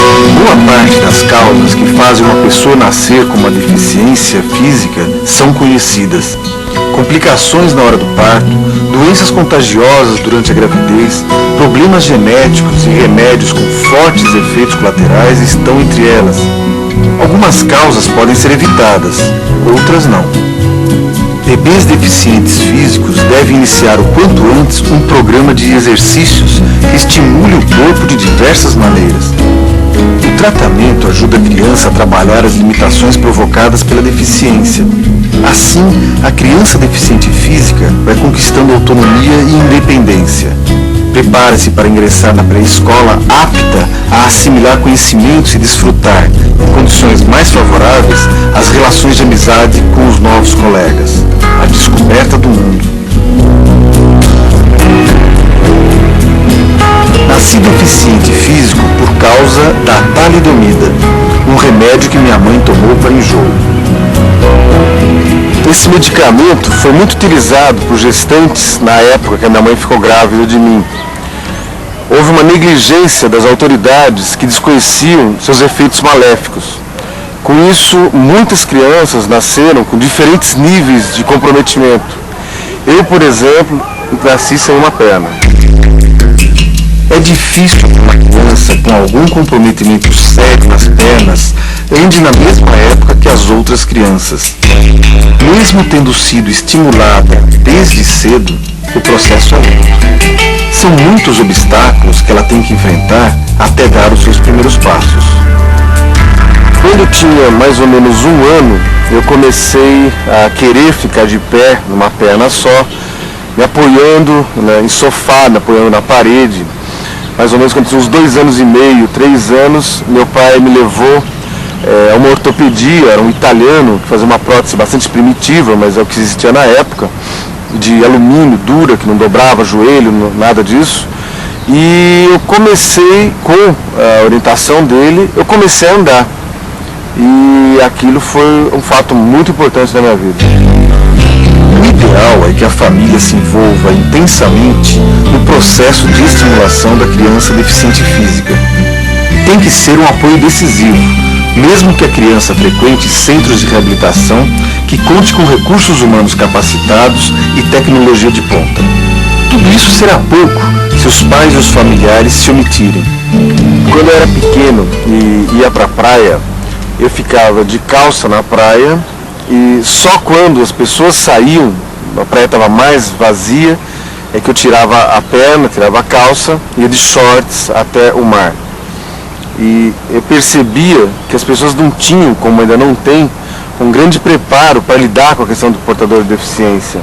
Boa parte das causas que fazem uma pessoa nascer com uma deficiência física são conhecidas. Complicações na hora do parto, doenças contagiosas durante a gravidez, problemas genéticos e remédios com fortes efeitos colaterais estão entre elas. Algumas causas podem ser evitadas, outras não. Bebês deficientes físicos devem iniciar o quanto antes um programa de exercícios que estimule o corpo de diversas maneiras. O tratamento ajuda a criança a trabalhar as limitações provocadas pela deficiência. Assim, a criança deficiente física vai conquistando autonomia e independência. Prepare-se para ingressar na pré-escola apta a assimilar conhecimentos e desfrutar, em condições mais favoráveis, as relações de amizade com os novos colegas. A descoberta do mundo. Nasci deficiente físico por causa da talidomida, um remédio que minha mãe tomou para enjoo. Esse medicamento foi muito utilizado por gestantes na época que a minha mãe ficou grávida de mim. Houve uma negligência das autoridades que desconheciam seus efeitos maléficos. Com isso, muitas crianças nasceram com diferentes níveis de comprometimento. Eu, por exemplo, nasci sem uma perna. É difícil que uma criança com algum comprometimento sério nas pernas ande na mesma época que as outras crianças. Mesmo tendo sido estimulada desde cedo, o processo é lento. São muitos obstáculos que ela tem que enfrentar até dar os seus primeiros passos. Quando eu tinha mais ou menos 1 ano, eu comecei a querer ficar de pé numa perna só, me apoiando em sofá, me apoiando na parede. Mais ou menos quando tinha uns 2 anos e meio, 3 anos, meu pai me levou a uma ortopedia, era um italiano que fazia uma prótese bastante primitiva, mas é o que existia na época, de alumínio, dura, que não dobrava joelho, nada disso. E eu comecei, com a orientação dele, eu comecei a andar. E aquilo foi um fato muito importante na minha vida. O ideal é que a família se envolva intensamente no processo de estimulação da criança deficiente física. Tem que ser um apoio decisivo, mesmo que a criança frequente centros de reabilitação que conte com recursos humanos capacitados e tecnologia de ponta. Tudo isso será pouco se os pais e os familiares se omitirem. Quando eu era pequeno e ia para a praia, eu ficava de calça na praia e só quando as pessoas saíam, a praia estava mais vazia, é que eu tirava a perna, tirava a calça e ia de shorts até o mar. E eu percebia que as pessoas não tinham, como ainda não tem, um grande preparo para lidar com a questão do portador de deficiência.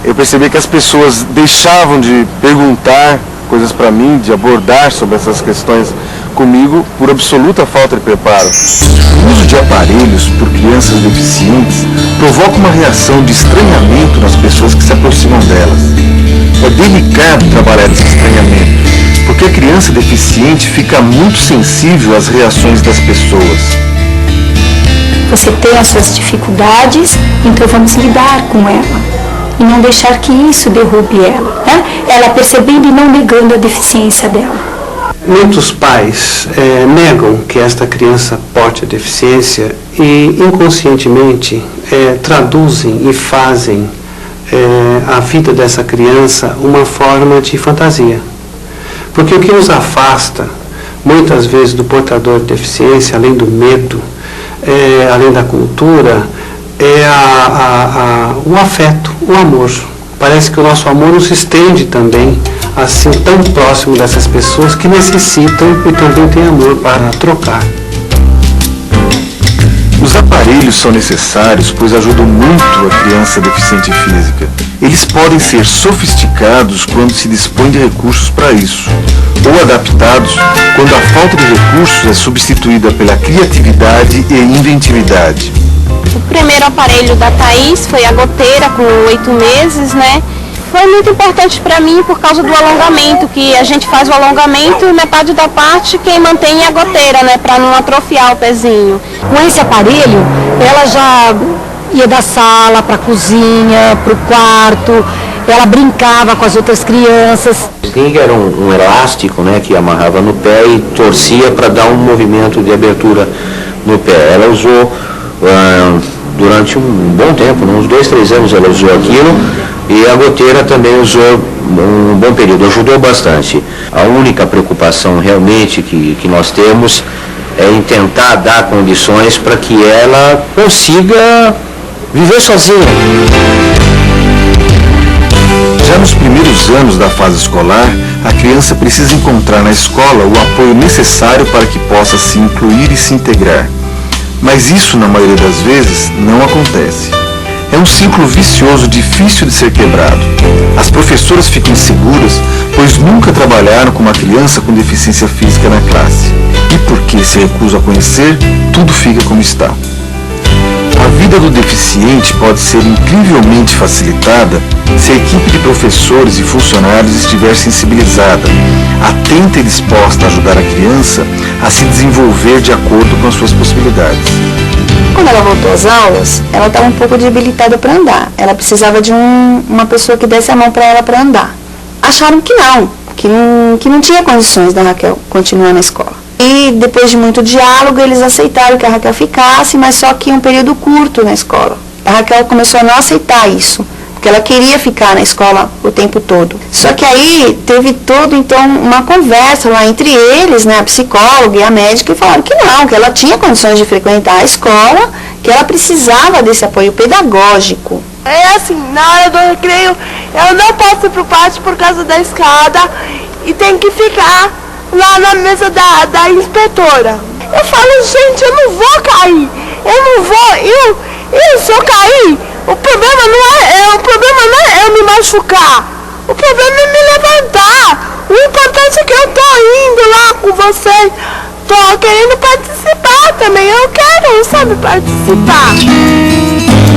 Eu percebi que as pessoas deixavam de perguntar coisas para mim, de abordar sobre essas questões comigo, por absoluta falta de preparo. O uso de aparelhos por crianças deficientes provoca uma reação de estranhamento nas pessoas que se aproximam delas. É delicado trabalhar esse estranhamento, porque a criança deficiente fica muito sensível às reações das pessoas. Você tem as suas dificuldades, então vamos lidar com ela. E não deixar que isso derrube ela, né? Ela percebendo e não negando a deficiência dela. Muitos pais negam que esta criança porte a deficiência e inconscientemente traduzem e fazem a vida dessa criança uma forma de fantasia. Porque o que nos afasta, muitas vezes, do portador de deficiência, além do medo, além da cultura, é o afeto, o amor. Parece que o nosso amor não se estende também, assim, tão próximo dessas pessoas que necessitam e também têm amor para trocar. Os aparelhos são necessários, pois ajudam muito a criança deficiente física. Eles podem ser sofisticados quando se dispõe de recursos para isso, ou adaptados quando a falta de recursos é substituída pela criatividade e inventividade. O primeiro aparelho da Thaís foi a goteira, com 8 meses, né? Foi muito importante para mim por causa do alongamento, que a gente faz o alongamento e metade da parte quem mantém é a goteira, né? Para não atrofiar o pezinho. Com esse aparelho, ela já ia da sala para a cozinha, para o quarto, ela brincava com as outras crianças. O sling era um elástico, né, que amarrava no pé e torcia para dar um movimento de abertura no pé. Ela usou durante um bom tempo, uns 2, 3 anos ela usou aquilo, e a goteira também usou um bom período, ajudou bastante. A única preocupação realmente que nós temos é em tentar dar condições para que ela consiga viver sozinha. Já nos primeiros anos da fase escolar, a criança precisa encontrar na escola o apoio necessário para que possa se incluir e se integrar. Mas isso, na maioria das vezes, não acontece. É um ciclo vicioso difícil de ser quebrado. As professoras ficam inseguras, pois nunca trabalharam com uma criança com deficiência física na classe. E porque se recusam a conhecer, tudo fica como está. A vida do deficiente pode ser incrivelmente facilitada se a equipe de professores e funcionários estiver sensibilizada, atenta e disposta a ajudar a criança a se desenvolver de acordo com as suas possibilidades. Quando ela voltou às aulas, ela estava um pouco debilitada para andar. Ela precisava de uma pessoa que desse a mão para ela para andar. Acharam que não tinha condições da Raquel continuar na escola. E depois de muito diálogo, eles aceitaram que a Raquel ficasse, mas só que em um período curto na escola. A Raquel começou a não aceitar isso, porque ela queria ficar na escola o tempo todo. Só que aí teve então uma conversa lá entre eles, né, a psicóloga e a médica, e falaram que não, que ela tinha condições de frequentar a escola, que ela precisava desse apoio pedagógico. É assim, na hora do recreio, eu não posso ir pro pátio por causa da escada e tenho que ficar lá na mesa da inspetora. Eu falo, gente, eu não vou cair, se eu cair, o problema não é eu me machucar, o problema é me levantar. O importante é que eu tô indo lá com vocês, tô querendo participar também, eu quero, sabe, participar.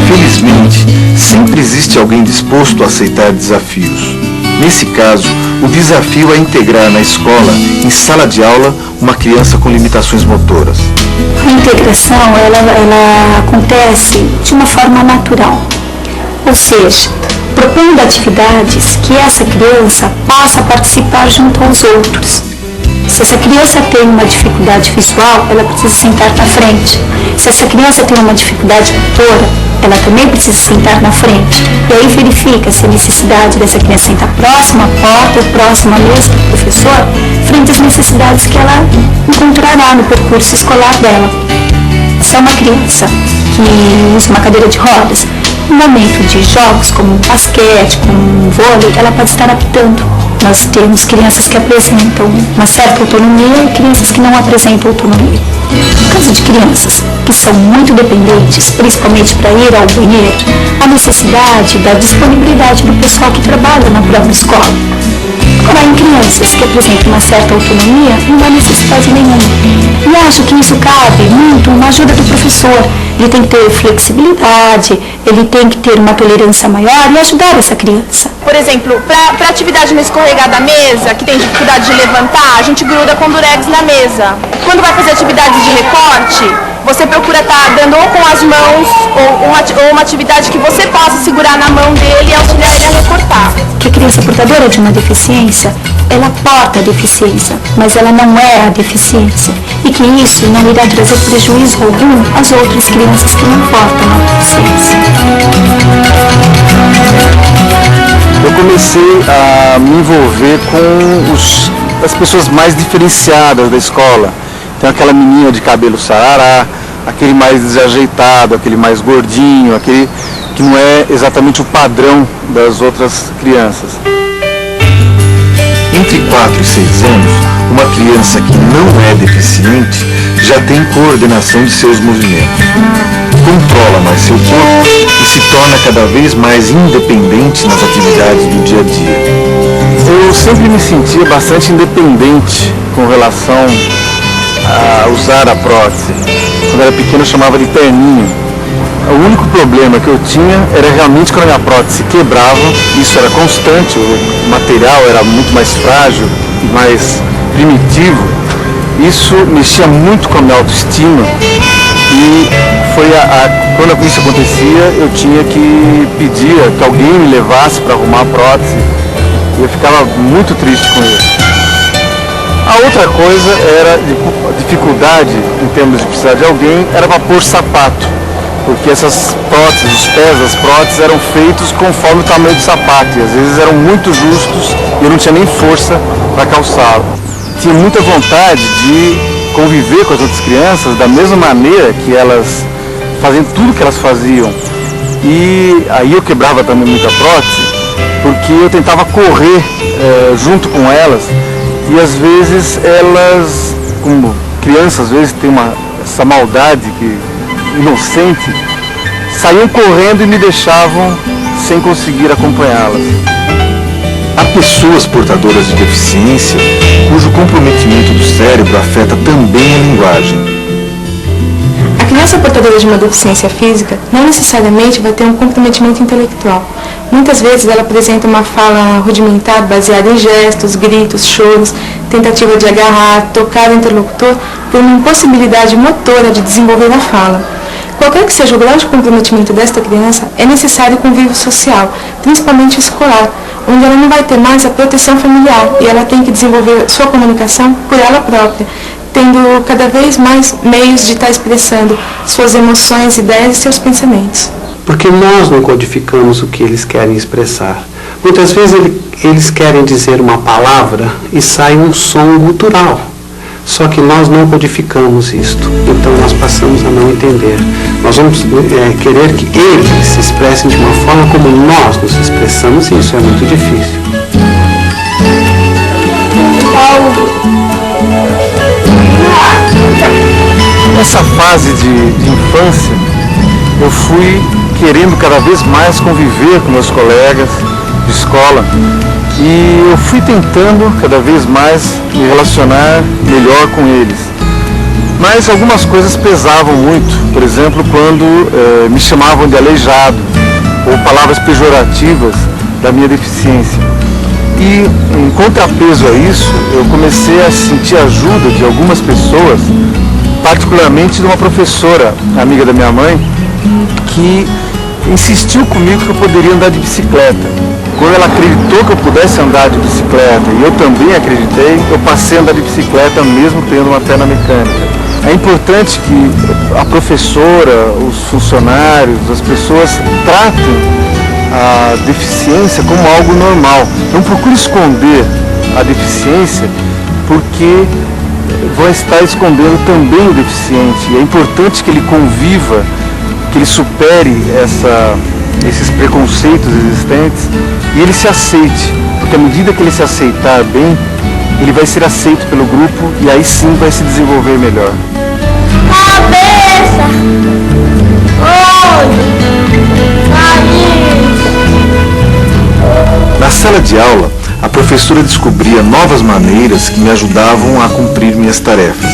Felizmente, sempre existe alguém disposto a aceitar desafios. Nesse caso, o desafio é integrar na escola, em sala de aula, uma criança com limitações motoras. A integração, ela acontece de uma forma natural, ou seja, propondo atividades que essa criança possa participar junto aos outros. Se essa criança tem uma dificuldade visual, ela precisa sentar na frente. Se essa criança tem uma dificuldade motora, ela também precisa sentar na frente. E aí verifica-se a necessidade dessa criança sentar próxima à porta ou próxima à mesa do professor, frente às necessidades que ela encontrará no percurso escolar dela. Se é uma criança que usa uma cadeira de rodas, no momento de jogos como basquete, como vôlei, ela pode estar aptando. Nós temos crianças que apresentam uma certa autonomia e crianças que não apresentam autonomia. No caso de crianças que são muito dependentes, principalmente para ir ao banheiro, a necessidade da disponibilidade do pessoal que trabalha na própria escola. Agora, em crianças que apresentam uma certa autonomia, não há necessidade nenhuma. E acho que isso cabe muito na ajuda do professor. Ele tem que ter flexibilidade, ele tem que ter uma tolerância maior e ajudar essa criança. Por exemplo, para atividade no escorregar da mesa, que tem dificuldade de levantar, a gente gruda com durex na mesa. Quando vai fazer atividades de recorte, você procura estar dando ou com as mãos, ou uma atividade que você possa segurar na mão dele e auxiliar ele a recortar. Que a criança portadora de uma deficiência, ela porta a deficiência, mas ela não é a deficiência. E que isso não irá trazer prejuízo algum às outras crianças que não portam a deficiência. Eu comecei a me envolver com as pessoas mais diferenciadas da escola. Tem aquela menina de cabelo sarará, aquele mais desajeitado, aquele mais gordinho, aquele que não é exatamente o padrão das outras crianças. Entre 4 e 6 anos, uma criança que não é deficiente já tem coordenação de seus movimentos, controla mais seu corpo e se torna cada vez mais independente nas atividades do dia a dia. Eu sempre me sentia bastante independente com relação a usar a prótese. Quando eu era pequeno eu chamava de perninho. O único problema que eu tinha era realmente quando a minha prótese quebrava, isso era constante, o material era muito mais frágil e mais primitivo. Isso mexia muito com a minha autoestima E foi quando isso acontecia, eu tinha que pedir que alguém me levasse para arrumar a prótese. E eu ficava muito triste com isso. A outra coisa era a dificuldade, em termos de precisar de alguém, era para pôr sapato. Porque essas próteses, os pés das próteses eram feitos conforme o tamanho do sapato. E às vezes eram muito justos e eu não tinha nem força para calçá-lo. Tinha muita vontade de conviver com as outras crianças da mesma maneira que elas faziam tudo que elas faziam. E aí eu quebrava também muita prótese, porque eu tentava correr junto com elas. E às vezes elas, como crianças, às vezes tem essa maldade inocente, saíam correndo e me deixavam sem conseguir acompanhá-las. Há pessoas portadoras de deficiência cujo comprometimento do cérebro afeta também a linguagem. A criança portadora de uma deficiência física não necessariamente vai ter um comprometimento intelectual. Muitas vezes ela apresenta uma fala rudimentar baseada em gestos, gritos, choros, tentativa de agarrar, tocar o interlocutor por uma impossibilidade motora de desenvolver a fala. Qualquer que seja o grau de comprometimento desta criança, é necessário convívio social, principalmente escolar, onde ela não vai ter mais a proteção familiar e ela tem que desenvolver sua comunicação por ela própria, tendo cada vez mais meios de estar expressando suas emoções, ideias e seus pensamentos. Porque nós não codificamos o que eles querem expressar. Muitas vezes eles querem dizer uma palavra e sai um som gutural. Só que nós não codificamos isto, então nós passamos a não entender. Nós vamos querer que eles se expressem de uma forma como nós nos expressamos, e isso é muito difícil. Nessa fase de infância, eu fui querendo cada vez mais conviver com meus colegas de escola. E eu fui tentando cada vez mais me relacionar melhor com eles. Mas algumas coisas pesavam muito. Por exemplo, quando me chamavam de aleijado, ou palavras pejorativas da minha deficiência. E em contrapeso a isso, eu comecei a sentir a ajuda de algumas pessoas, particularmente de uma professora, amiga da minha mãe, que insistiu comigo que eu poderia andar de bicicleta. Quando ela acreditou que eu pudesse andar de bicicleta, e eu também acreditei, eu passei a andar de bicicleta mesmo tendo uma perna mecânica. É importante que a professora, os funcionários, as pessoas tratem a deficiência como algo normal. Não procure esconder a deficiência, porque vai estar escondendo também o deficiente. E é importante que ele conviva, que ele supere esses preconceitos existentes e ele se aceite, porque à medida que ele se aceitar bem, ele vai ser aceito pelo grupo e aí sim vai se desenvolver melhor. Cabeça, olho, nariz. Na sala de aula, a professora descobria novas maneiras que me ajudavam a cumprir minhas tarefas.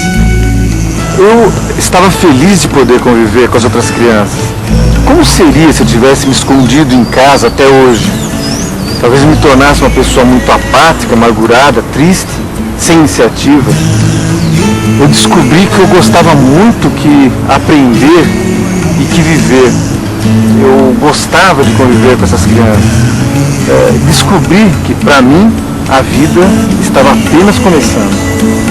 Eu estava feliz de poder conviver com as outras crianças. Como seria se eu tivesse me escondido em casa até hoje? Talvez eu me tornasse uma pessoa muito apática, amargurada, triste, sem iniciativa. Eu descobri que eu gostava muito que aprender e que viver. Eu gostava de conviver com essas crianças. Descobri que, para mim, a vida estava apenas começando.